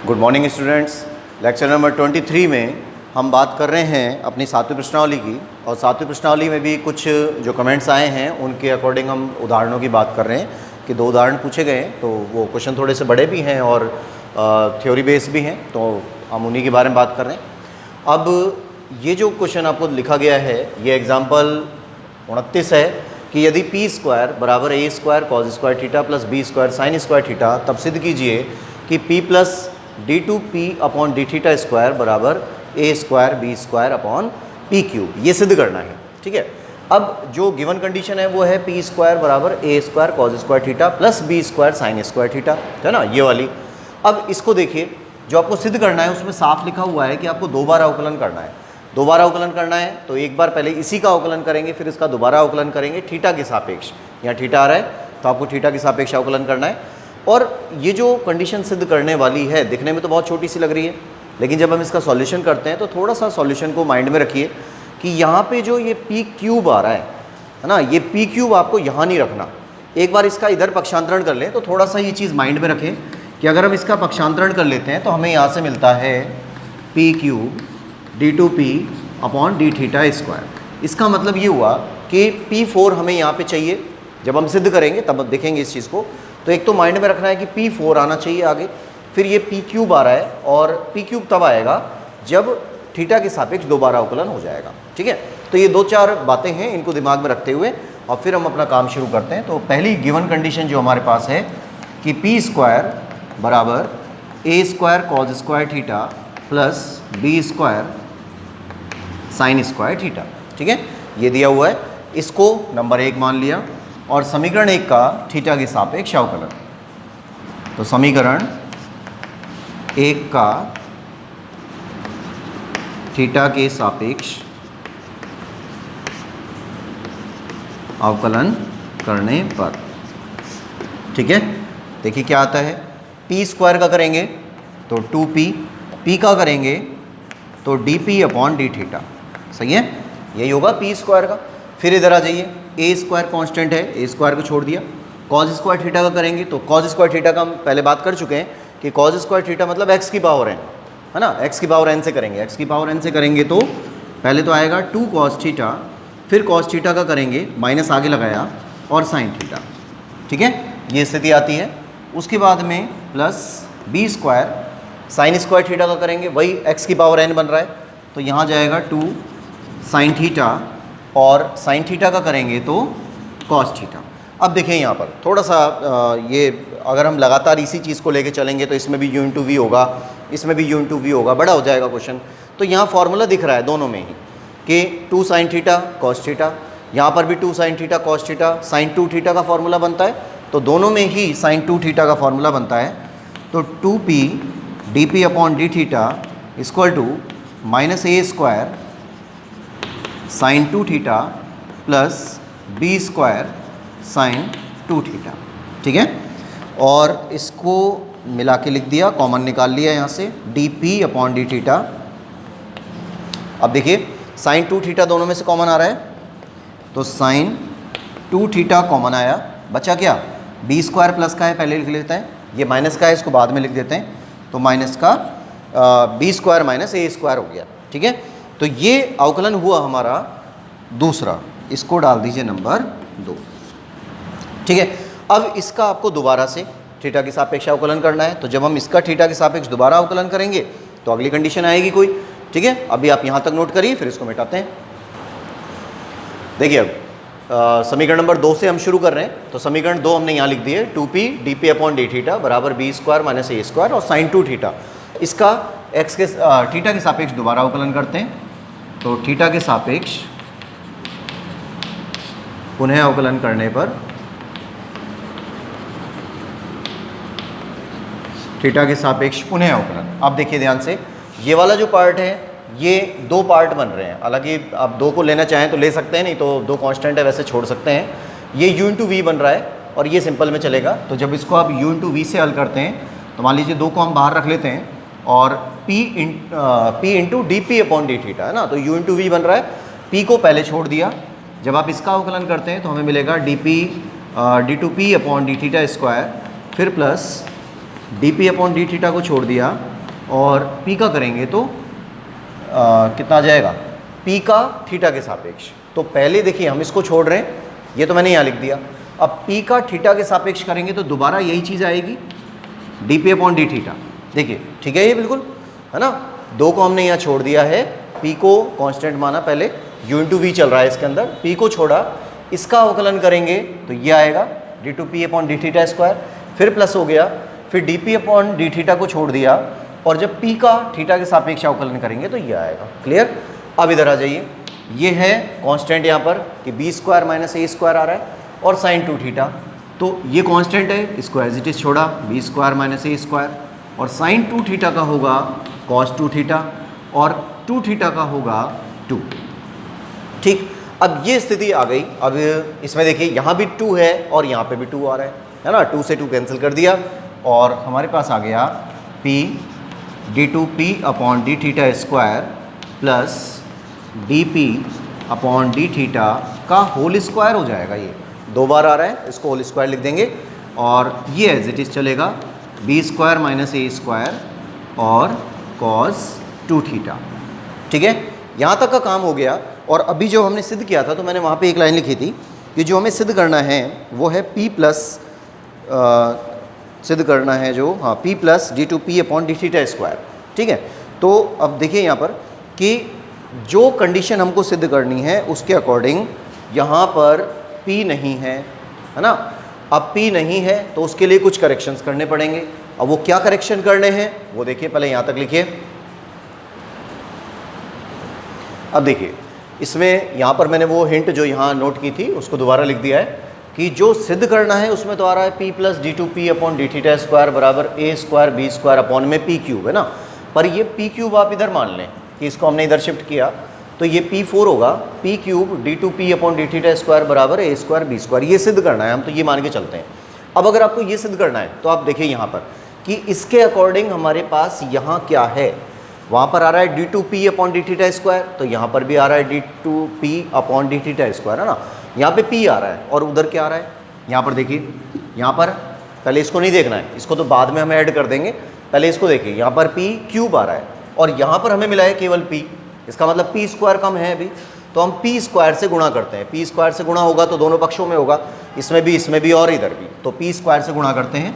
Good morning students. Lecture number 23 में हम बात कर रहे हैं अपनी 7वीं प्रश्नावली की, और 7वीं प्रश्नावली में भी कुछ जो कमेंट्स आए हैं उनके अकॉर्डिंग हम उदाहरणों की बात कर रहे हैं कि 2 उदाहरण पूछे गए हैं, तो वो क्वेश्चन थोड़े से बड़े भी हैं और थ्योरी बेस्ड भी हैं, तो हम उन्हीं के बारे में बात कर रहे हैं। अब ये जो क्वेश्चन आपको लिखा गया है, ये एग्जाम्पल 29 है कि यदि पी स्क्वायर बराबर A square cos square theta plus B square sine square theta, तब सिद्ध कीजिए कि P plus D two P upon D theta square बराबर A square B square upon P cube. ये सिद्ध करना है, ठीक है। अब जो गिवन कंडीशन है वो है पी स्क्वायर बराबर A square cos square theta plus B square sine square theta, है ना, ये वाली। अब इसको देखिए, जो आपको सिद्ध करना है उसमें साफ लिखा हुआ है कि आपको 2 बार अवकलन करना है। 2 बार अवकलन करना है तो एक बार पहले इसी का अवकलन करेंगे, फिर इसका दोबारा अवकलन करेंगे थीटा के सापेक्ष। यहाँ थीटा आ रहा है तो आपको थीटा के सापेक्ष अवकलन करना है। और ये जो कंडीशन सिद्ध करने वाली है, दिखने में तो बहुत छोटी सी लग रही है, लेकिन जब हम इसका सॉल्यूशन करते हैं तो थोड़ा सा सॉल्यूशन को माइंड में रखिए कि यहाँ पे जो ये पी क्यूब आ रहा है ना, ये पी क्यूब आपको यहाँ नहीं रखना। एक बार इसका इधर पक्षांतरण कर लें तो थोड़ा सा ये चीज़ माइंड में रखें कि अगर हम इसका पक्षांतरण कर लेते हैं तो हमें यहाँ से मिलता है P cube D two P upon D theta square. इसका मतलब ये हुआ कि P4 हमें यहाँ पे चाहिए। जब हम सिद्ध करेंगे तब देखेंगे इस चीज़ को, तो एक तो माइंड में रखना है कि P4 आना चाहिए आगे, फिर ये P क्यूब आ रहा है, और P क्यूब तब आएगा जब थीटा के सापेक्ष दोबारा अवकलन हो जाएगा, ठीक है। तो ये 2-4 बातें हैं, इनको दिमाग में रखते हुए और फिर हम अपना काम शुरू करते हैं। तो पहली गिवन कंडीशन जो हमारे पास है कि पी स्क्वायर बराबर A square cos square theta plus B square sine square theta, ठीक है, ये दिया हुआ है। इसको नंबर 1 मान लिया और समीकरण 1 का थीटा के सापेक्ष अवकलन। तो समीकरण 1 का थीटा के सापेक्ष अवकलन करने पर, ठीक है, देखिए क्या आता है। पी स्क्वायर का करेंगे तो 2p, पी का करेंगे तो डी अपॉन डी थीटा, सही है, यही होगा पी स्क्वायर का। फिर इधर आ जाइए, ए स्क्वायर कांस्टेंट है, ए स्क्वायर को छोड़ दिया। कॉज स्क्वायर थीटा का करेंगे तो कॉज स्क्वायर थीटा का हम पहले बात कर चुके हैं कि कॉज स्क्वायर थीटा मतलब एक्स की पावर n, है ना, एक्स की पावर n से करेंगे। एक्स की पावर n से करेंगे तो पहले तो आएगा 2 कॉस थीटा, फिर कॉस थीटा का करेंगे माइनस आगे लगाया और साइन थीटा, ठीक है, ये स्थिति आती है। उसके बाद में plus B square sine square theta का करेंगे, वही एक्स की पावर n बन रहा है, तो यहाँ जाएगा 2 साइन थीटा, और साइन थीटा का करेंगे तो कॉस थीटा। अब देखें यहाँ पर थोड़ा सा ये अगर हम लगातार इसी चीज़ को लेके चलेंगे तो इसमें भी u इंटू वी होगा, इसमें भी u इंटू वी होगा, बड़ा हो जाएगा क्वेश्चन। तो यहाँ फॉर्मूला दिख रहा है दोनों में ही कि 2 साइन थीटा कॉस थीटा, यहाँ पर भी 2 sine theta cos theta, sine 2 theta का फॉर्मूला बनता है, तो दोनों में ही साइन 2 थीटा का फॉर्मूला बनता है। तो 2p D P upon D theta equal to minus A square sine 2 theta plus B square sine 2 theta, ठीक है। और इसको मिला के लिख दिया, कॉमन निकाल लिया यहाँ से, D P upon D theta. अब देखिए साइन 2 थीटा दोनों में से कॉमन आ रहा है, तो साइन 2 थीटा कॉमन आया, बचा क्या, बी स्क्वायर प्लस का है पहले लिख लेते हैं, ये माइनस का है इसको बाद में लिख देते हैं, तो माइनस का B square minus A square हो गया, ठीक है। तो ये अवकलन हुआ हमारा दूसरा, इसको डाल दीजिए नंबर 2, ठीक है। अब इसका आपको दोबारा से थीटा के सापेक्ष अवकलन करना है, तो जब हम इसका थीटा के सापेक्ष दोबारा अवकलन करेंगे तो अगली कंडीशन आएगी कोई, ठीक है। अभी आप यहाँ तक नोट करिए, फिर इसको मिटाते हैं। देखिए अब समीकरण नंबर 2 से हम शुरू कर रहे हैं, तो समीकरण 2 हमने यहाँ लिख दिए 2p D P upon D theta बराबर B square minus A square और साइन 2 थीटा। इसका एक्स के थीटा के सापेक्ष दोबारा अवकलन करते हैं, तो थीटा के सापेक्ष पुनः अवकलन करने पर थीटा के सापेक्ष पुनः अवकलन। अब देखिए ध्यान से, ये वाला जो पार्ट है ये 2 पार्ट बन रहे हैं, हालांकि आप 2 को लेना चाहें तो ले सकते हैं, नहीं तो 2 कांस्टेंट है वैसे छोड़ सकते हैं। ये u इंटू वी बन रहा है और ये सिंपल में चलेगा, तो जब इसको आप u इंटू वी से हल करते हैं तो मान लीजिए 2 को हम बाहर रख लेते हैं और p into D P upon D theta, है ना, तो u इंटू वी बन रहा है, p को पहले छोड़ दिया। जब आप इसका अवकलन करते हैं तो हमें मिलेगा D two P upon D theta square, फिर plus D P upon D theta को छोड़ दिया और P का करेंगे तो कितना आ जाएगा, P का थीटा के सापेक्ष। तो पहले देखिए हम इसको छोड़ रहे हैं, ये तो मैंने यहाँ लिख दिया। अब P का थीटा के सापेक्ष करेंगे तो दोबारा यही चीज़ आएगी, dP अपॉन डी थीटा। देखिए ठीक है, ये बिल्कुल है ना, दो को हमने यहाँ छोड़ दिया है, P को कांस्टेंट माना, पहले U इंटू वी चल रहा है इसके अंदर, P को छोड़ा, इसका अवकलन करेंगे तो ये आएगा d2P upon D theta square, फिर प्लस हो गया, फिर dP अपॉन डी थीटा को छोड़ दिया, और जब P का थीटा के सापेक्ष अवकलन करेंगे तो ये आएगा। क्लियर। अब इधर आ जाइए, ये है कांस्टेंट यहाँ पर कि B square minus A square आ रहा है, और साइन 2 थीटा, तो ये कांस्टेंट है, इसको एज इट इज छोड़ा, B square minus A square, और साइन 2 थीटा का होगा कॉस 2 थीटा, और 2 थीटा का होगा 2। ठीक, अब ये स्थिति आ गई। अब इसमें देखिए यहाँ भी 2 है और यहाँ पे भी 2 आ रहा है ना, 2 से 2 कैंसिल कर दिया, और हमारे पास आ गया P d2P upon D theta square plus dP upon D theta का होल स्क्वायर हो जाएगा। ये 2 बार आ रहा है, इसको होल स्क्वायर लिख देंगे, और ये एज इट इज़ चलेगा B square minus A square और कॉस 2 थीटा। ठीक है, यहाँ तक का काम हो गया। और अभी जो हमने सिद्ध किया था, तो मैंने वहाँ पे एक लाइन लिखी थी कि जो हमें सिद्ध करना है वो है P प्लस सिद्ध करना है जो, हाँ, P plus d2P upon D theta square. ठीक है, तो अब देखिए यहाँ पर कि जो कंडीशन हमको सिद्ध करनी है उसके अकॉर्डिंग यहाँ पर P नहीं है ना। अब P नहीं है तो उसके लिए कुछ करेक्शंस करने पड़ेंगे। अब वो क्या करेक्शन करने हैं वो देखिए, पहले यहाँ तक लिखिए। अब देखिए इसमें यहाँ पर मैंने वो हिंट जो यहाँ नोट की थी उसको दोबारा लिख दिया है कि जो सिद्ध करना है उसमें तो आ रहा है P plus d2P upon D theta square बराबर a square B square upon में P क्यूब है ना। पर ये P क्यूब आप इधर मान लें कि इसको हमने इधर शिफ्ट किया तो ये P4 होगा, P cube d2P upon D theta square बराबर a स्क्वायर बी स्क्वायर। ये सिद्ध करना है, हम तो ये मान के चलते हैं। अब अगर आपको ये सिद्ध करना है तो आप देखिए यहाँ पर कि इसके अकॉर्डिंग हमारे पास यहाँ क्या है, वहाँ पर आ रहा है d2P upon D theta square, तो यहाँ पर भी आ रहा है d2P upon D theta square है ना। यहाँ पे P आ रहा है और उधर क्या आ रहा है, यहाँ पर देखिए, यहाँ पर पहले इसको नहीं देखना है, इसको तो बाद में हम ऐड कर देंगे, पहले इसको देखिए। यहाँ पर P क्यूब आ रहा है और यहाँ पर हमें मिला है केवल P, इसका मतलब P स्क्वायर कम है अभी, तो हम P स्क्वायर से गुणा करते हैं। P स्क्वायर से गुणा होगा तो दोनों पक्षों में होगा, इसमें भी और इधर भी, तो P स्क्वायर से गुणा करते हैं।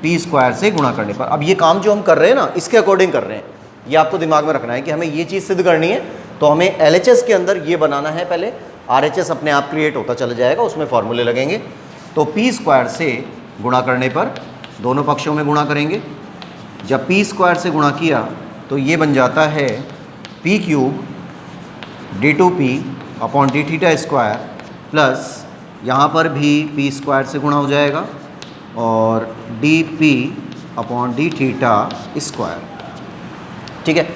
P स्क्वायर से गुणा करने पर अब ये काम जो हम कर रहे हैं ना, इसके अकॉर्डिंग कर रहे हैं। ये आपको दिमाग में रखना है कि हमें ये चीज़ सिद्ध करनी है, तो हमें LHS के अंदर ये बनाना है पहले, RHS अपने आप क्रिएट होता चला जाएगा, उसमें फॉर्मूले लगेंगे। तो P स्क्वायर से गुणा करने पर दोनों पक्षों में गुणा करेंगे। जब P स्क्वायर से गुणा किया तो ये बन जाता है P cube d2P upon D theta square plus यहाँ पर भी P स्क्वायर से गुणा हो जाएगा और dP upon D theta square. ठीक है,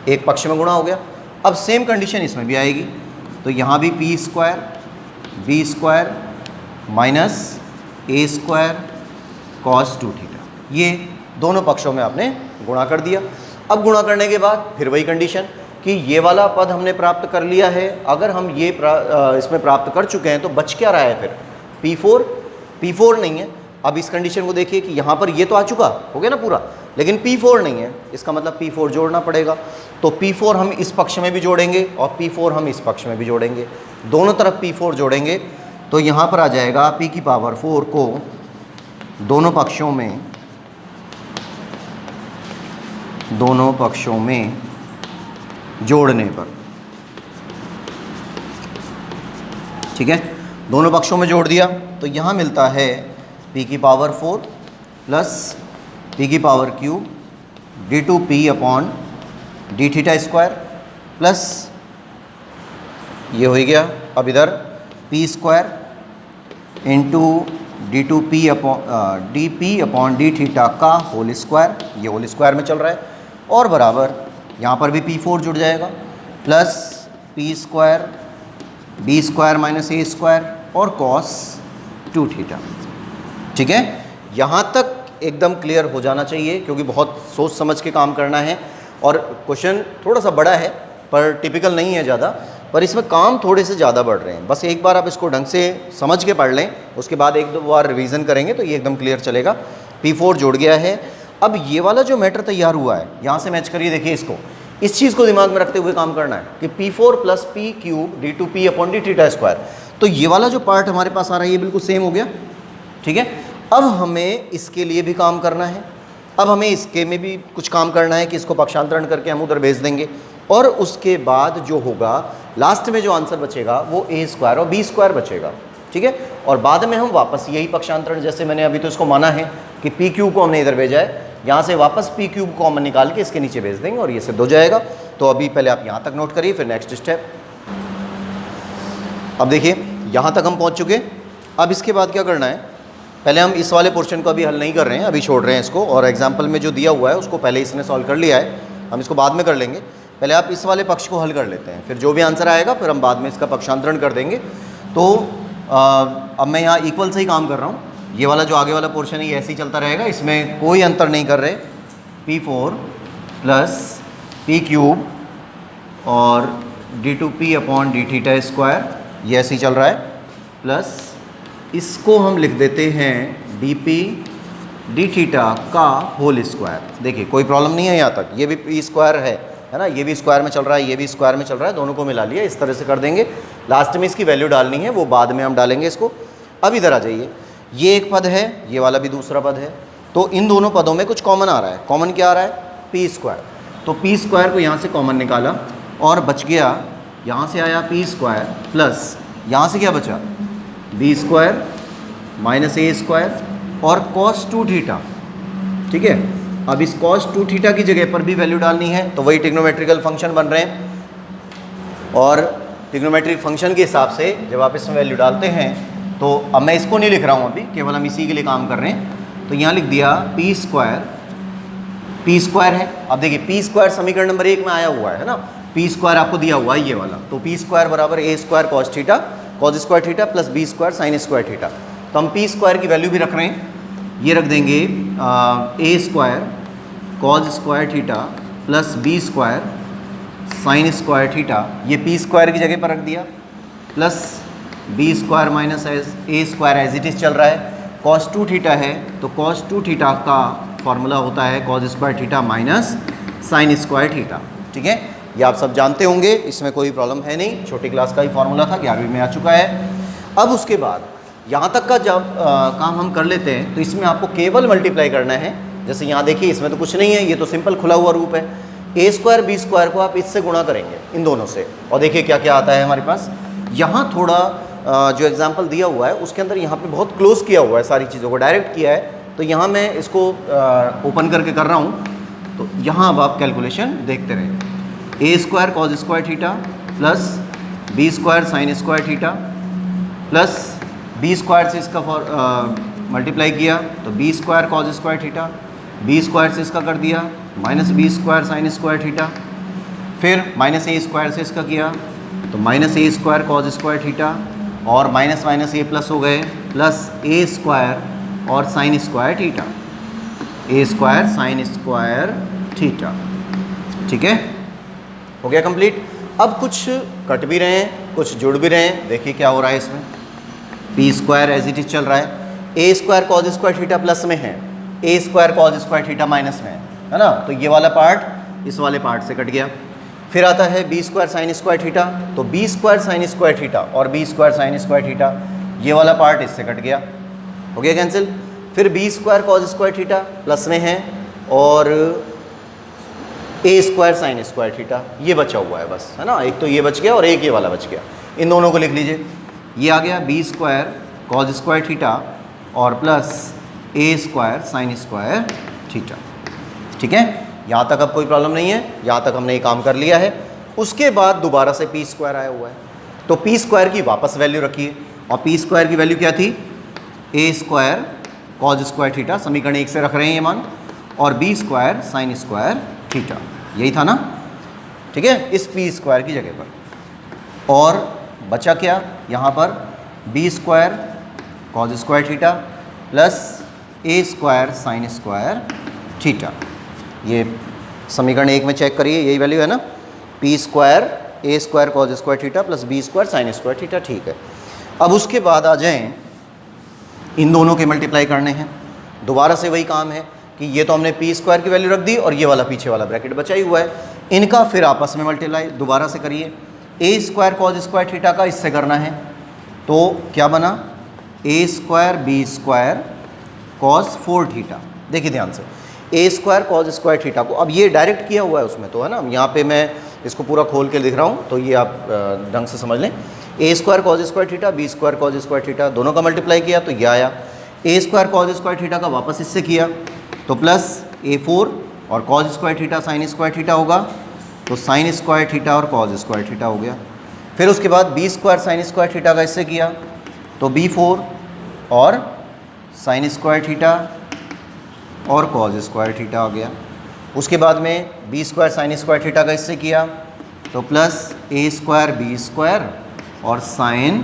एक पक्ष में गुणा हो गया। अब सेम कंडीशन इसमें भी आएगी, तो यहाँ भी P square B square minus A square cos 2 theta, ये दोनों पक्षों में आपने गुणा कर दिया। अब गुणा करने के बाद फिर वही कंडीशन कि ये वाला पद हमने प्राप्त कर लिया है। अगर हम ये इसमें प्राप्त कर चुके हैं तो बच क्या रहा है फिर P4 नहीं है। अब इस कंडीशन को देखिए कि यहाँ पर ये तो आ चुका हो गया ना पूरा, लेकिन P4 नहीं है, इसका मतलब P4 जोड़ना पड़ेगा। तो P4 हम इस पक्ष में भी जोड़ेंगे और P4 हम इस पक्ष में भी जोड़ेंगे, दोनों तरफ P4 जोड़ेंगे तो यहाँ पर आ जाएगा P की पावर 4 को दोनों पक्षों में जोड़ने पर। ठीक है, दोनों पक्षों में जोड़ दिया तो यहाँ मिलता है P की पावर 4 प्लस P की power cube d2P upon D theta square plus ये हो गया। अब इधर P square into d2P upon dP upon D theta का होल स्क्वायर, ये होल स्क्वायर में चल रहा है, और बराबर यहाँ पर भी P4 जुड़ जाएगा plus P square B square minus A square और कॉस 2 थीटा। ठीक है, यहाँ तक एकदम क्लियर हो जाना चाहिए क्योंकि बहुत सोच समझ के काम करना है। और क्वेश्चन थोड़ा सा बड़ा है पर टिपिकल नहीं है ज़्यादा, पर इसमें काम थोड़े से ज़्यादा बढ़ रहे हैं। बस एक बार आप इसको ढंग से समझ के पढ़ लें, उसके बाद एक दो बार रिवीजन करेंगे तो ये एकदम क्लियर चलेगा। P4 जुड़ गया है। अब ये वाला जो मैटर तैयार हुआ है, यहाँ से मैच करिए, देखिए इसको, इस चीज़ को दिमाग में रखते हुए काम करना है कि P4 plus P cube d2p upon D theta square. तो ये वाला जो पार्ट हमारे पास आ रहा है ये बिल्कुल सेम हो गया, ठीक है। अब हमें इसके लिए भी काम करना है, अब हमें इसके में भी कुछ काम करना है कि इसको पक्षांतरण करके हम उधर भेज देंगे, और उसके बाद जो होगा लास्ट में जो आंसर बचेगा वो a स्क्वायर और b स्क्वायर बचेगा, ठीक है। और बाद में हम वापस यही पक्षांतरण, जैसे मैंने अभी तो इसको माना है कि पी क्यूब को हमने इधर भेजा है, यहाँ से वापस पी क्यूब कॉमन निकाल के इसके नीचे भेज देंगे और ये सिद्ध हो जाएगा। तो अभी पहले आप यहाँ तक नोट करिए, फिर नेक्स्ट स्टेप। अब देखिए यहाँ तक हम पहुँच चुके। अब इसके बाद क्या करना है, पहले हम इस वाले पोर्शन को अभी हल नहीं कर रहे हैं, अभी छोड़ रहे हैं इसको, और एग्जाम्पल में जो दिया हुआ है उसको पहले इसने सॉल्व कर लिया है, हम इसको बाद में कर लेंगे। पहले आप इस वाले पक्ष को हल कर लेते हैं, फिर जो भी आंसर आएगा फिर हम बाद में इसका पक्षांतरण कर देंगे। तो अब मैं यहाँ इक्वल से ही काम कर रहा हूँ, ये वाला जो आगे वाला पोर्शन है ये ऐसे ही चलता रहेगा, इसमें कोई अंतर नहीं कर रहे। P4 प्लस पी क्यूब और d2p upon D theta square, ये ऐसे ही चल रहा है, प्लस इसको हम लिख देते हैं dp डी थीटा का होल स्क्वायर। देखिए कोई प्रॉब्लम नहीं है यहाँ तक, ये भी p स्क्वायर है ना, ये भी स्क्वायर में चल रहा है, ये भी स्क्वायर में चल रहा है, दोनों को मिला लिया, इस तरह से कर देंगे। लास्ट में इसकी वैल्यू डालनी है, वो बाद में हम डालेंगे इसको। अब इधर आ जाइए, ये एक पद है, ये वाला भी दूसरा पद है, तो इन दोनों पदों में कुछ कॉमन आ रहा है। कॉमन क्या आ रहा है, पी स्क्वायर। तो पी स्क्वायर को यहाँ से कॉमन निकाला और बच गया, यहाँ से आया पी स्क्वायर प्लस यहाँ से क्या बचा, B square minus A square और कॉस 2 थीटा, ठीक है। अब इस कॉस 2 थीटा की जगह पर भी वैल्यू डालनी है, तो वही ट्रिग्नोमेट्रिकल फंक्शन बन रहे हैं, और ट्रिग्नोमेट्रिक फंक्शन के हिसाब से जब आप इसमें वैल्यू डालते हैं, तो अब मैं इसको नहीं लिख रहा हूँ अभी, केवल हम इसी के लिए काम कर रहे हैं। तो यहाँ लिख दिया पी स्क्वायर है। अब देखिए पी स्क्वायर समीकरण नंबर 1 में आया हुआ है ना, पी स्क्वायर आपको दिया हुआ है ये वाला, तो पी स्क्वायर बराबर A square cos theta cos square theta plus B square sine square theta. तो हम पी स्क्वायर की वैल्यू भी रख रहे हैं, ये रख देंगे A square cos square theta plus B square sine square theta, ये पी स्क्वायर की जगह पर रख दिया, plus B square minus A square as it is चल रहा है। कॉस 2 थीटा है तो कॉस 2 थीटा का फॉर्मूला होता है cos square theta minus sign square theta, ठीक है। ये आप सब जानते होंगे, इसमें कोई प्रॉब्लम है नहीं, छोटी क्लास का ही फॉर्मूला था, 11वीं में आ चुका है। अब उसके बाद यहाँ तक का जब काम हम कर लेते हैं तो इसमें आपको केवल मल्टीप्लाई करना है। जैसे यहाँ देखिए इसमें तो कुछ नहीं है, ये तो सिंपल खुला हुआ रूप है। ए स्क्वायर बी स्क्वायर को आप इससे गुणा करेंगे, इन दोनों से, और देखिए क्या क्या आता है हमारे पास। यहाँ थोड़ा जो एग्जाम्पल दिया हुआ है उसके अंदर यहाँ पे बहुत क्लोज किया हुआ है, सारी चीज़ों को डायरेक्ट किया है, तो यहाँ मैं इसको ओपन करके कर रहा हूँ। तो यहाँ अब आप कैलकुलेशन देखते रहें, A square cos square theta plus B square sine square theta plus B square से इसका मल्टीप्लाई किया तो B square cos square theta, B square से इसका कर दिया minus B square sine square theta, फिर माइनस ए स्क्वायर से इसका किया तो minus A square cos square theta, और माइनस माइनस ए प्लस हो गए, प्लस ए स्क्वायर और sine square theta, A square sine square theta, ठीक है, हो गया कंप्लीट। अब कुछ कट भी रहे हैं, कुछ जुड़ भी रहे हैं, देखिए क्या हो रहा है इसमें। P square as it is चल रहा है, A square cos square theta plus में है, A square cos square theta minus में है ना, तो ये वाला पार्ट इस वाले पार्ट से कट गया। फिर आता है B square sine square theta, तो B square sine square theta और B square sine square theta, ये वाला पार्ट इससे कट गया, हो गया कैंसिल। फिर B square cos square theta plus में है और A square sine square theta, ये बचा हुआ है बस, है ना, एक तो ये बच गया और एक ये वाला बच गया, इन दोनों को लिख लीजिए। ये आ गया B square cos square theta और plus A square sine square theta, ठीक है। यहाँ तक अब कोई प्रॉब्लम नहीं है, यहाँ तक हमने ये काम कर लिया है। उसके बाद दोबारा से पी स्क्वायर आया हुआ है, तो पी स्क्वायर की वापस वैल्यू रखिए, और पी स्क्वायर की वैल्यू क्या थी, A square cos square theta, समीकरण 1 से रख रहे हैं ये मान, और B square sine square theta, यही था ना, ठीक है, इस पी स्क्वायर की जगह पर। और बचा क्या यहाँ पर, B square cos square theta plus A square sine square theta, ये समीकरण 1 में चेक करिए, यही वैल्यू है ना, P square A square cos square theta plus B square sine square theta, ठीक है। अब उसके बाद आ जाएं, इन दोनों के मल्टीप्लाई करने हैं, दोबारा से वही काम है, कि ये तो हमने पी स्क्वायर की वैल्यू रख दी और ये वाला पीछे वाला ब्रैकेट बचा ही हुआ है, इनका फिर आपस में मल्टीप्लाई दोबारा से करिए। A square cos square theta का इससे करना है, तो क्या बना A square B square cos 4 theta. देखिए ध्यान से, A square cos square theta को अब ये डायरेक्ट किया हुआ है उसमें तो, है ना, यहाँ पे मैं इसको पूरा खोल के लिख रहा हूँ तो ये आप ढंग से समझ लें। A square cos square theta, B square cos square theta, दोनों का मल्टीप्लाई किया तो ये आया। A square cos square theta का वापस इससे किया तो प्लस A4 और cos square theta sine square theta होगा, तो साइन स्क्वायर थीटा और कॉज स्क्वायर थीटा हो गया। फिर उसके बाद B square sine square theta का इससे किया तो B4 और साइन स्क्वायर थीटा और कॉज स्क्वायर थीटा हो गया। उसके बाद में B square sine square theta का इससे किया तो plus A square B square और साइन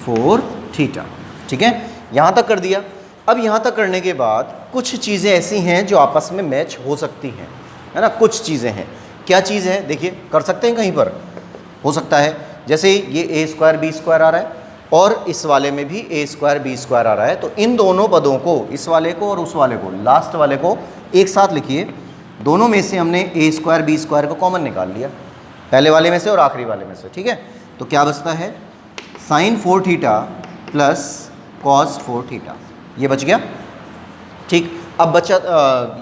4 थीटा। ठीक है, यहाँ तक कर दिया। अब यहाँ तक करने के बाद कुछ चीज़ें ऐसी हैं जो आपस में मैच हो सकती हैं, है ना, कुछ चीज़ें हैं। क्या चीज़ है देखिए, कर सकते हैं कहीं पर, हो सकता है जैसे ये ए स्क्वायर बी स्क्वायर आ रहा है और इस वाले में भी ए स्क्वायर बी स्क्वायर आ रहा है, तो इन दोनों पदों को, इस वाले को और उस वाले को, लास्ट वाले को एक साथ लिखिए। दोनों में से हमने ए स्क्वायर बी स्क्वायर को कॉमन निकाल लिया, पहले वाले में से और आखिरी वाले में से। ठीक है, तो क्या बचता है sine 4 theta plus cos 4 theta, ये बच गया। ठीक, अब बचा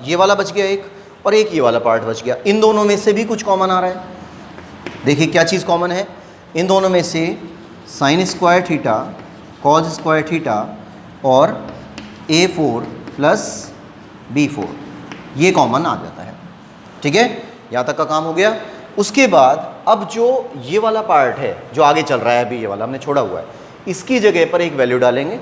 ये वाला बच गया एक, और एक ये वाला पार्ट बच गया। इन दोनों में से भी कुछ कॉमन आ रहा है। देखिए क्या चीज़ कॉमन है, इन दोनों में से sign square theta cos square theta और A4 प्लस B4, ये कॉमन आ जाता है। ठीक है, यहाँ तक का काम हो गया। उसके बाद अब जो ये वाला पार्ट है जो आगे चल रहा है, अभी ये वाला हमने छोड़ा हुआ है, इसकी जगह पर एक वैल्यू डालेंगे।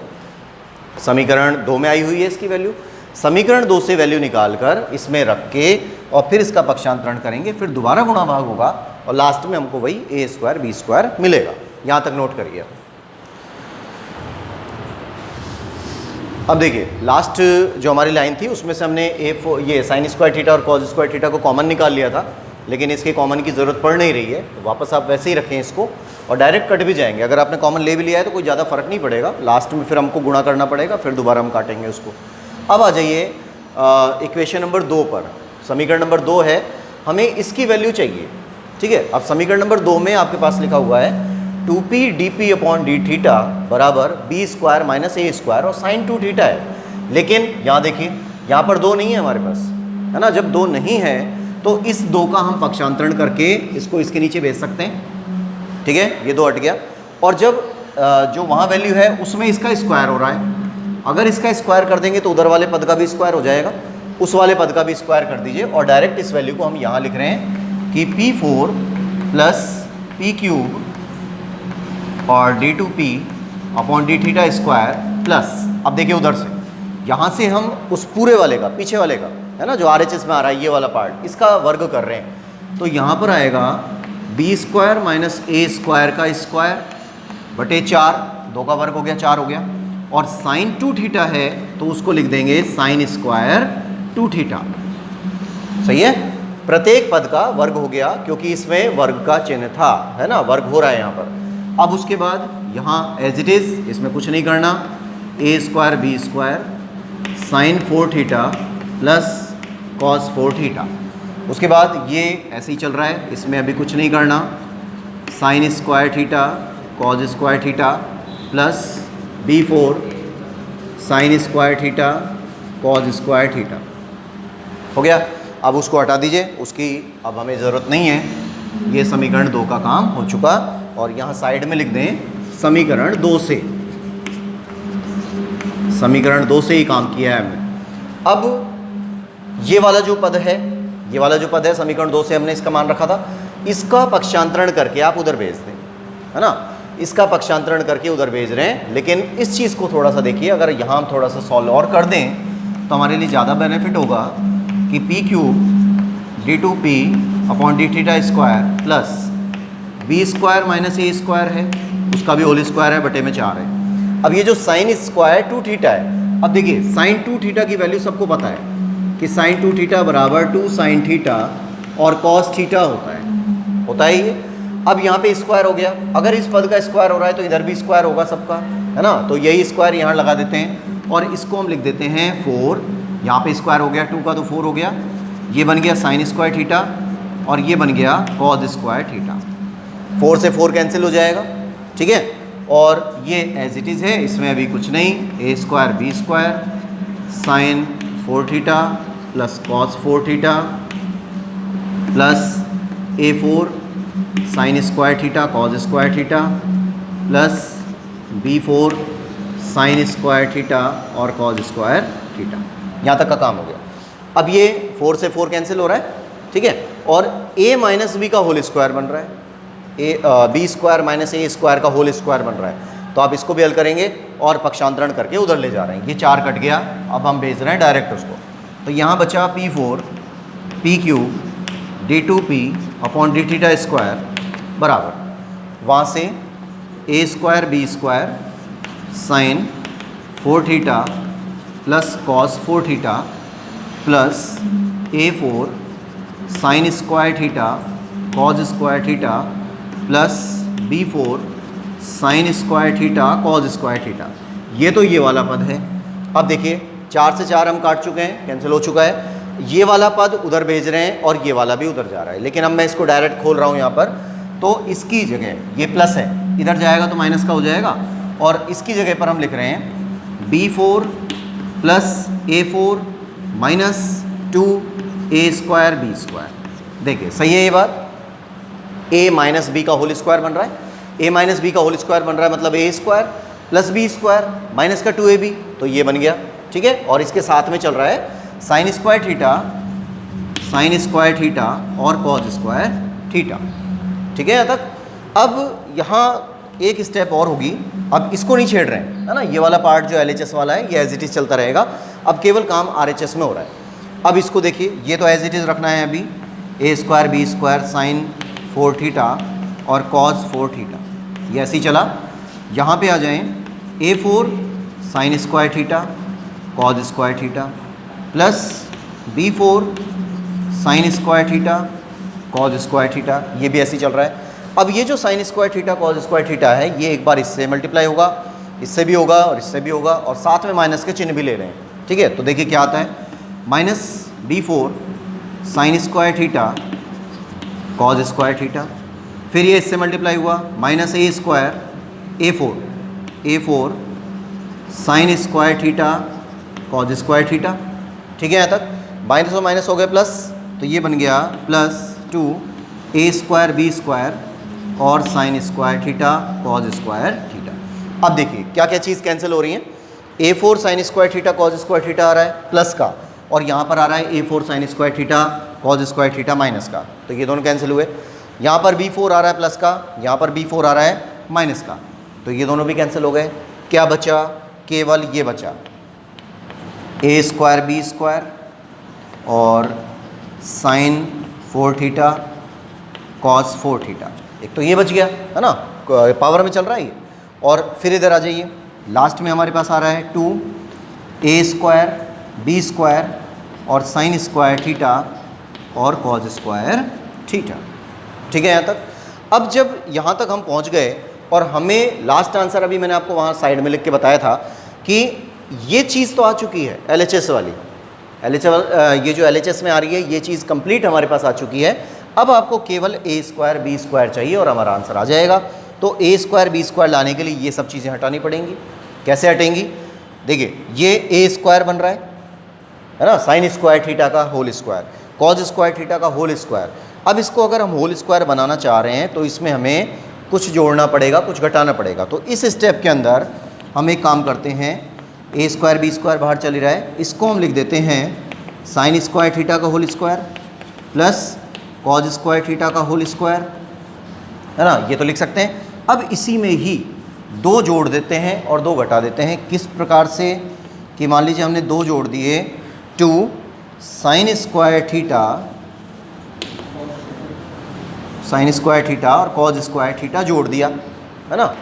समीकरण 2 में आई हुई है इसकी वैल्यू, समीकरण 2 से वैल्यू निकाल कर इसमें रख के और फिर इसका पक्षांतरण करेंगे, फिर दोबारा गुणा भाग होगा और लास्ट में हमको वही ए स्क्वायर बी स्क्वायर मिलेगा। यहाँ तक नोट करिए। अब देखिए लास्ट जो हमारी लाइन थी उसमें से हमने ये साइन स्क्वायर थीटा और कॉज स्क्वायर थीटा को कॉमन निकाल लिया था, लेकिन इसके कॉमन की ज़रूरत पड़ नहीं रही है, तो वापस आप वैसे ही रखें इसको और डायरेक्ट कट भी जाएंगे। अगर आपने कॉमन ले भी लिया है तो कोई ज़्यादा फर्क नहीं पड़ेगा, लास्ट में फिर हमको गुणा करना पड़ेगा, फिर दोबारा हम काटेंगे उसको। अब आ जाइए इक्वेशन नंबर 2 पर। समीकरण नंबर 2 है, हमें इसकी वैल्यू चाहिए। ठीक है, अब समीकरण नंबर 2 में आपके पास लिखा हुआ है 2p dp upon D theta बराबर B square minus A square और साइन 2 थीटा है। लेकिन यहाँ देखिए, यहाँ पर 2 नहीं है हमारे पास, है ना। जब 2 नहीं है तो इस 2 का हम पक्षांतरण करके इसको इसके नीचे भेज सकते हैं। ठीक है, ये 2 हट गया। और जब जो वहाँ वैल्यू है उसमें इसका स्क्वायर हो रहा है, अगर इसका स्क्वायर कर देंगे तो उधर वाले पद का भी स्क्वायर हो जाएगा, उस वाले पद का भी स्क्वायर कर दीजिए और डायरेक्ट इस वैल्यू को हम यहाँ लिख रहे हैं कि P4 प्लस पी क्यूब और D2P upon D theta square plus, अब देखिए उधर से, यहाँ से हम उस पूरे वाले का, पीछे वाले का, है ना, जो RHS में आ रहा है ये वाला पार्ट, इसका वर्ग कर रहे हैं, तो यहाँ पर आएगा B square minus A square का स्क्वायर बटे 4, 2 का वर्ग हो गया, 4 हो गया। और साइन 2 थीटा है तो उसको लिख देंगे साइन स्क्वायर 2 थीटा। सही है, प्रत्येक पद का वर्ग हो गया क्योंकि इसमें वर्ग का चिन्ह था, है ना, वर्ग हो रहा है यहाँ पर। अब उसके बाद यहाँ एज इट इज़, इसमें कुछ नहीं करना, A square B square sine 4 theta plus cos 4 theta. उसके बाद ये ऐसे ही चल रहा है, इसमें अभी कुछ नहीं करना, sign square theta cos square theta plus B4 sine square theta cos square theta हो गया। अब उसको हटा दीजिए, उसकी अब हमें ज़रूरत नहीं है। ये समीकरण 2 का काम हो चुका और यहाँ साइड में लिख दें समीकरण 2 से, समीकरण 2 से ही काम किया है हमने। अब ये वाला जो पद है, ये वाला जो पद है समीकरण 2 से हमने इसका मान रखा था, इसका पक्षांतरण करके आप उधर भेज दें, है ना, इसका पक्षांतरण करके उधर भेज रहे हैं। लेकिन इस चीज़ को थोड़ा सा देखिए, अगर यहाँ हम थोड़ा सा सॉल्व और कर दें तो हमारे लिए ज़्यादा बेनिफिट होगा कि P cube D2P upon D theta square plus B square minus A square है, उसका भी होल स्क्वायर है, बटे में 4 है। अब ये जो साइन स्क्वायर 2 थीटा है, अब देखिए साइन 2 थीटा की वैल्यू सबको पता है कि साइन 2 थीटा बराबर 2 साइन थीटा और कॉस थीटा होता है ये। अब यहाँ पे स्क्वायर हो गया, अगर इस पद का स्क्वायर हो रहा है तो इधर भी स्क्वायर होगा सबका, है ना, तो यही स्क्वायर यहाँ लगा देते हैं और इसको हम लिख देते हैं 4 यहाँ पे स्क्वायर हो गया 2 का तो 4 हो गया, ये बन गया साइन स्क्वायर थीटा और ये बन गया कॉज स्क्वायर थीटा। 4 से 4 कैंसिल हो जाएगा, ठीक है। और ये एज इट इज़ है, इसमें अभी कुछ नहीं, A square B square sine 4 theta plus cos 4 theta plus A4 sine square theta cos square theta plus B4 sine square theta और कॉज स्क्वायर थीटा। यहाँ तक का काम हो गया। अब ये 4 से 4 कैंसिल हो रहा है, ठीक है। और a माइनस बी का होल स्क्वायर बन रहा है, B square minus A square का होल स्क्वायर बन रहा है। तो आप इसको भी हल करेंगे और पक्षांतरण करके उधर ले जा रहे हैं। ये 4 कट गया, अब हम भेज रहे हैं डायरेक्ट उसको। तो यहाँ बचा P4 P cube D2P upon D theta square बराबर, वहाँ से A square B square sine 4 theta plus cos 4 theta plus A4 sine square theta cos square theta plus B4 sine square theta cos square theta. ये तो ये वाला पद है। अब देखिए 4 से 4 हम काट चुके हैं, कैंसिल हो चुका है। ये वाला पद उधर भेज रहे हैं और ये वाला भी उधर जा रहा है, लेकिन अब मैं इसको डायरेक्ट खोल रहा हूँ यहाँ पर। तो इसकी जगह ये प्लस है, इधर जाएगा तो माइनस का हो जाएगा, और इसकी जगह पर हम लिख रहे हैं B4 plus A4 minus 2A square B square. देखिए सही है ये बात, a माइनस बी का होल स्क्वायर बन रहा है, a माइनस बी का होल स्क्वायर बन रहा है मतलब a square plus B square minus का 2ab, तो ये बन गया, ठीक है। और इसके साथ में चल रहा है साइन स्क्वायर थीटा और कॉज स्क्वायर थीटा, ठीक है यहाँ तक। अब यहाँ एक स्टेप और होगी, अब इसको नहीं छेड़ रहे हैं, है ना। ये वाला पार्ट जो LHS वाला है ये एज इट इज़ चलता रहेगा, अब केवल काम RHS में हो रहा है। अब इसको देखिए, ये तो एज इट इज़ रखना है अभी, A square B square sine 4 theta और कॉज 4 थीटा, ये ऐसे ही चला। यहाँ पे आ जाएं, A4 sine square theta cos square theta plus B4 sine square theta cos square theta, ये भी ऐसे ही चल रहा है। अब ये जो sign square theta cos square theta है, ये एक बार इससे मल्टीप्लाई होगा, इससे भी होगा और इससे भी होगा, और साथ में माइनस के चिन्ह भी ले रहे हैं, ठीक है। तो देखिए क्या आता है, minus B4 sine square theta cos square theta, फिर ये इससे मल्टीप्लाई हुआ, minus A square A4 sine square theta cos square theta, ठीक है। यहाँ तक माइनस और माइनस हो गए प्लस, तो ये बन गया plus 2A square B square और sine square theta cos square theta. अब देखिए क्या क्या चीज़ कैंसिल हो रही है, A4 sine square theta cos square theta आ रहा है प्लस का, और यहाँ पर आ रहा है A4 sine square theta cos square theta minus का, तो ये दोनों कैंसिल हुए। यहाँ पर B4 आ रहा है प्लस का, यहाँ पर B4 आ रहा है माइनस का, तो ये दोनों भी कैंसिल हो गए। क्या बचा, केवल ये बचा, A स्क्वायर बी स्क्वायर और साइन 4 थीटा कॉस 4 थीटा, एक तो ये बच गया, है ना, पावर में चल रहा है ये। और फिर इधर आ जाइए, लास्ट में हमारे पास आ रहा है 2A स्क्वायर बी स्क्वायर और साइन स्क्वायर थीटा और कॉज स्क्वायर थीटा, ठीक है यहाँ तक। अब जब यहाँ तक हम पहुँच गए और हमें लास्ट आंसर अभी मैंने आपको वहाँ साइड में लिख के बताया था कि ये चीज़ तो आ चुकी है LHS वाली, ये जो LHS में आ रही है ये चीज़ कंप्लीट हमारे पास आ चुकी है। अब आपको केवल A स्क्वायर बी स्क्वायर चाहिए और हमारा आंसर आ जाएगा। तो A स्क्वायर बी स्क्वायर लाने के लिए ये सब चीज़ें हटानी पड़ेंगी। कैसे हटेंगी, देखिए ये A स्क्वायर बन रहा है ना, साइन स्क्वायर थीटा का whole square cos square theta का होल स्क्वायर। अब इसको अगर हम होल स्क्वायर बनाना चाह रहे हैं तो इसमें हमें कुछ जोड़ना पड़ेगा, कुछ घटाना पड़ेगा। तो इस स्टेप के अंदर हम एक काम करते हैं, A स्क्वायर बी स्क्वायर बाहर चली रहा है, इसको हम लिख देते हैं साइन स्क्वायर थीटा का whole square plus cos square theta का होल स्क्वायर, है ना, ये तो लिख सकते हैं। अब इसी में ही 2 जोड़ देते हैं और 2 घटा देते हैं। किस प्रकार से कि मान लीजिए हमने 2 जोड़ दिए, 2 साइन स्क्वायर थीटा और कॉज स्क्वायर थीटा जोड़ दिया, है ना।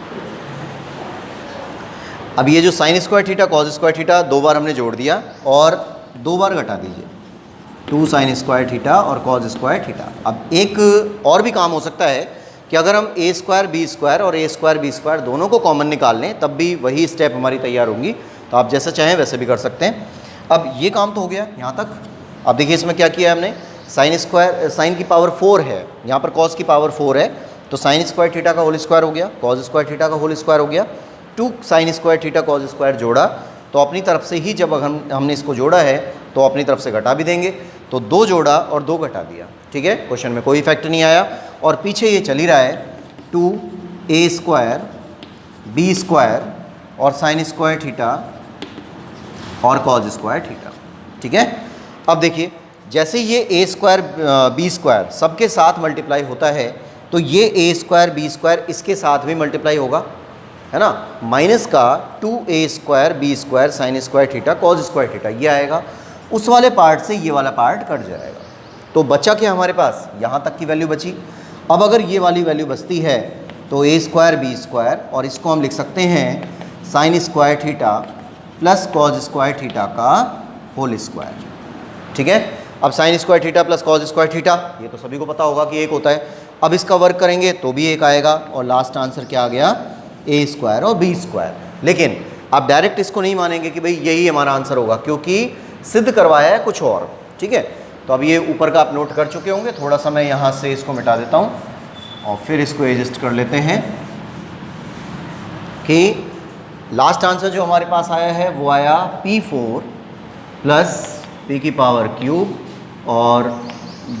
अब ये जो sign square theta cos square theta 2 बार हमने जोड़ दिया और 2 बार घटा दीजिए, 2 साइन स्क्वायर थीटा और कॉज स्क्वायर थीटा। अब एक और भी काम हो सकता है कि अगर हम A स्क्वायर बी स्क्वायर और A स्क्वायर बी स्क्वायर दोनों को कॉमन निकाल लें, तब भी वही स्टेप हमारी तैयार होंगी। तो आप जैसा चाहें वैसे भी कर सकते हैं। अब ये काम तो हो गया यहाँ तक। अब देखिए इसमें क्या किया है हमने, साइन की पावर 4 है, यहाँ पर कॉस की पावर 4 है, तो साइन स्क्वायर थीटा का होल स्क्वायर हो गया, कॉस स्क्वायर थीटा का होल स्क्वायर हो गया, 2 sign square theta cos square जोड़ा, तो अपनी तरफ से ही जब हमने इसको जोड़ा है तो अपनी तरफ से घटा भी देंगे, तो 2 जोड़ा और 2 घटा दिया, ठीक है, क्वेश्चन में कोई इफेक्ट नहीं आया। और पीछे ये चल ही रहा है 2a स्क्वायर b स्क्वायर और साइन स्क्वायर थीटा और कॉस स्क्वायर थीटा, ठीक है। अब देखिए जैसे ये a स्क्वायर b स्क्वायर सबके साथ मल्टीप्लाई होता है, तो ये a स्क्वायर b स्क्वायर इसके साथ भी मल्टीप्लाई होगा, है ना, माइनस का 2a square b square sine square theta cos square theta, ये आएगा, उस वाले पार्ट से ये वाला पार्ट कट जाएगा, तो बचा क्या हमारे पास, यहाँ तक की वैल्यू बची। अब अगर ये वाली वैल्यू बचती है तो a स्क्वायर b स्क्वायर, और इसको हम लिख सकते हैं sine square theta plus cos square theta का होल स्क्वायर, ठीक है। अब sign square theta plus cos square theta ये तो सभी को पता होगा कि 1 होता है, अब इसका वर्क करेंगे तो भी 1 आएगा, और लास्ट आंसर क्या आ गया, a स्क्वायर और b स्क्वायर। लेकिन आप डायरेक्ट इसको नहीं मानेंगे कि भाई यही हमारा आंसर होगा, क्योंकि सिद्ध करवाया है कुछ और, ठीक है। तो अब ये ऊपर का आप नोट कर चुके होंगे, थोड़ा सा मैं यहाँ से इसको मिटा देता हूँ और फिर इसको एडजस्ट कर लेते हैं कि लास्ट आंसर जो हमारे पास आया है वो आया P4 प्लस P की पावर क्यूब और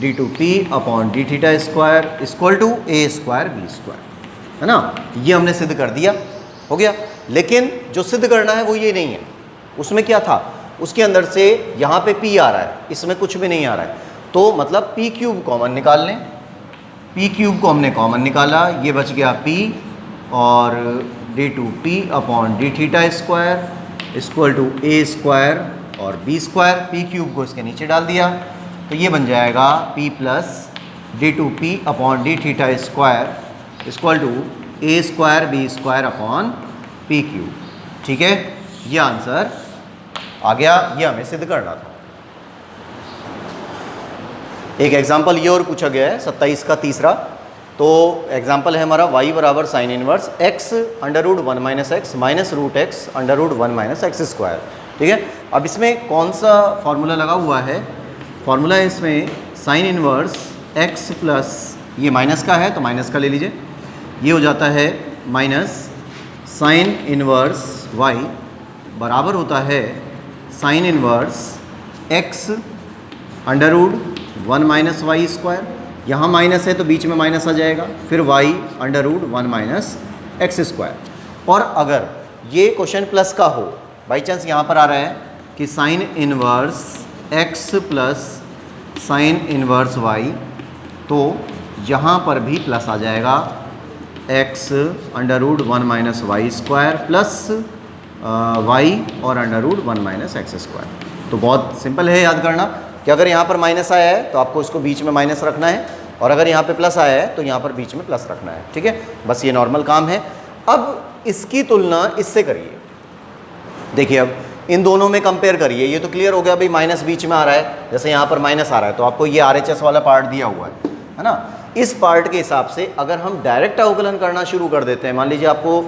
d2P upon d theta square equal to a square b square, है ना, ये हमने सिद्ध कर दिया, हो गया। लेकिन जो सिद्ध करना है वो ये नहीं है, उसमें क्या था, उसके अंदर से यहाँ पे p आ रहा है, इसमें कुछ भी नहीं आ रहा है, तो मतलब p क्यूब कॉमन निकाल लें, p क्यूब को हमने कॉमन निकाला, ये बच गया p और d2p upon d theta square equal to a square और b स्क्वायर, p क्यूब को इसके नीचे डाल दिया, तो ये बन जाएगा p plus d2p upon d theta square equal to a square b square upon p cube, ठीक है। ये आंसर आ गया, ये हमें सिद्ध करना था। एक एग्जाम्पल ये और पूछा गया है 27 का तीसरा, तो एग्जाम्पल है हमारा y बराबर sine inverse x under root 1 minus x minus root x under root 1 minus x square, ठीक है। अब इसमें कौन सा फॉर्मूला लगा हुआ है, फॉर्मूला है इसमें साइन इनवर्स x प्लस, ये माइनस का है तो माइनस का ले लीजिए, ये हो जाता है माइनस साइन इनवर्स y बराबर होता है sine inverse x under root 1 minus y square, यहाँ माइनस है तो बीच में माइनस आ जाएगा, फिर y under root 1 minus x square. और अगर ये क्वेश्चन प्लस का हो, बाई चांस यहाँ पर आ रहा है कि sine inverse x plus sine inverse y, तो यहाँ पर भी प्लस आ जाएगा, x under root 1 minus y square plus y और under root 1 minus x square. तो बहुत सिंपल है याद करना कि अगर यहाँ पर माइनस आया है तो आपको इसको बीच में माइनस रखना है, और अगर यहाँ पे प्लस आया है तो यहाँ पर बीच में प्लस रखना है, ठीक है, बस ये नॉर्मल काम है। अब इसकी तुलना इससे करिए, देखिए अब इन दोनों में कंपेयर करिए, ये तो क्लियर हो गया भाई माइनस बीच में आ रहा है, जैसे यहाँ पर माइनस आ रहा है तो आपको ये RHS वाला पार्ट दिया हुआ है ना, इस पार्ट के हिसाब से अगर हम डायरेक्ट अवकलन करना शुरू कर देते हैं, मान लीजिए आपको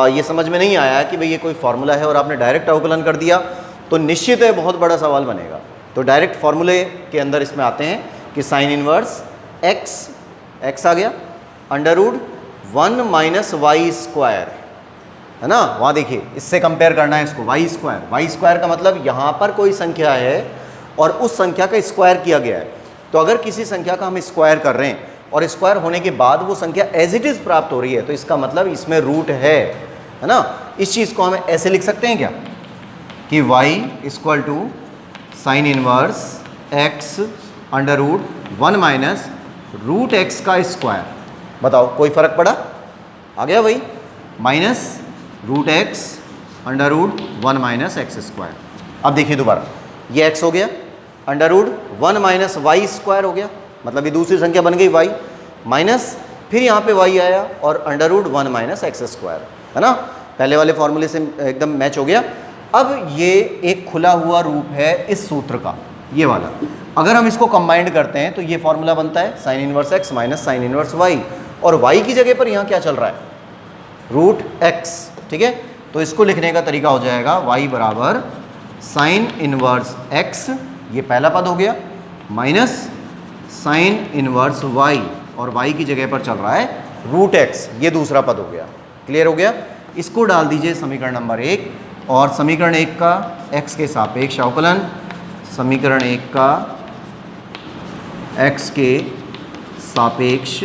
ये समझ में नहीं आया कि भाई ये कोई फार्मूला है और आपने डायरेक्ट अवकलन कर दिया, तो निश्चित है बहुत बड़ा सवाल बनेगा। तो डायरेक्ट फार्मूले के अंदर इसमें आते हैं कि साइन इनवर्स एक्स आ गया under root 1 minus y square, है ना, वहाँ देखिए इससे कंपेयर करना है इसको, वाई स्क्वायर का मतलब यहाँ पर कोई संख्या है और उस संख्या का स्क्वायर किया गया है। तो अगर किसी संख्या का हम स्क्वायर कर रहे हैं और स्क्वायर होने के बाद वो संख्या एज इट इज़ प्राप्त हो रही है, तो इसका मतलब इसमें रूट है ना। इस चीज़ को हम ऐसे लिख सकते हैं क्या कि y equal to sine inverse x under root 1 minus root x का स्क्वायर। बताओ कोई फ़र्क पड़ा, आ गया वही minus root x under root 1 minus x square. अब देखिए दोबारा ये x हो गया under root 1 minus y square हो गया, मतलब ये दूसरी संख्या बन गई y माइनस, फिर यहाँ पे y आया और under root 1 minus x square, है ना, पहले वाले फॉर्मूले से एकदम मैच हो गया। अब ये एक खुला हुआ रूप है इस सूत्र का, ये वाला, अगर हम इसको कंबाइंड करते हैं तो ये फॉर्मूला बनता है sine inverse x minus sign inverse y, और y की जगह पर यहाँ क्या चल रहा है, रूट x, ठीक है। तो इसको लिखने का तरीका हो जाएगा y बराबर साइन इनवर्स x, ये पहला पद हो गया, माइनस साइन इनवर्स y, और y की जगह पर चल रहा है रूट x, ये दूसरा पद हो गया। क्लियर हो गया? इसको डाल दीजिए समीकरण नंबर 1, और समीकरण 1 का x के सापेक्ष अवकलन, समीकरण 1 का x के सापेक्ष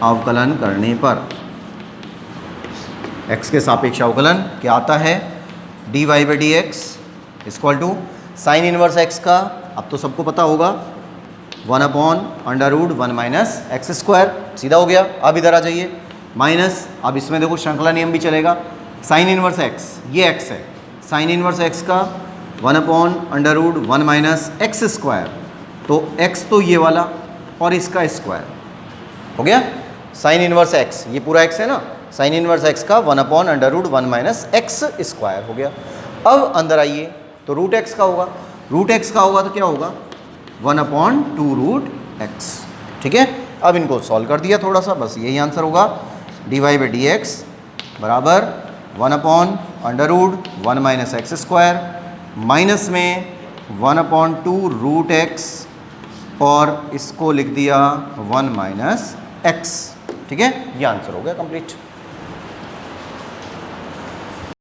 अवकलन करने पर x के सापेक्ष अवकलन क्या आता है, dy by d x equal to sine inverse x का, अब तो सबको पता होगा, 1/√1 माइनस एक्स स्क्वायर, सीधा हो गया। अब इधर आ जाइए, माइनस, अब इसमें देखो श्रृंखला नियम भी चलेगा, साइन इनवर्स x, ये x है, साइन इनवर्स x का 1/√1 माइनस एक्स स्क्वायर, तो x तो ये वाला और इसका स्क्वायर हो गया, साइन इनवर्स x, ये पूरा x है ना, साइन इनवर्स x का 1/√1 माइनस एक्स स्क्वायर हो गया। अब अंदर आइए तो रूट x का होगा, रूट x का होगा तो क्या होगा, 1/2√x। ठीक है, अब इनको सॉल्व कर दिया थोड़ा सा, बस यही आंसर होगा, dy बाई डी एक्स बराबर 1/√1 माइनस एक्स स्क्वायर, माइनस में 1/2√x, और इसको लिख दिया 1 माइनस एक्स। ठीक है, ये आंसर हो गया कंप्लीट।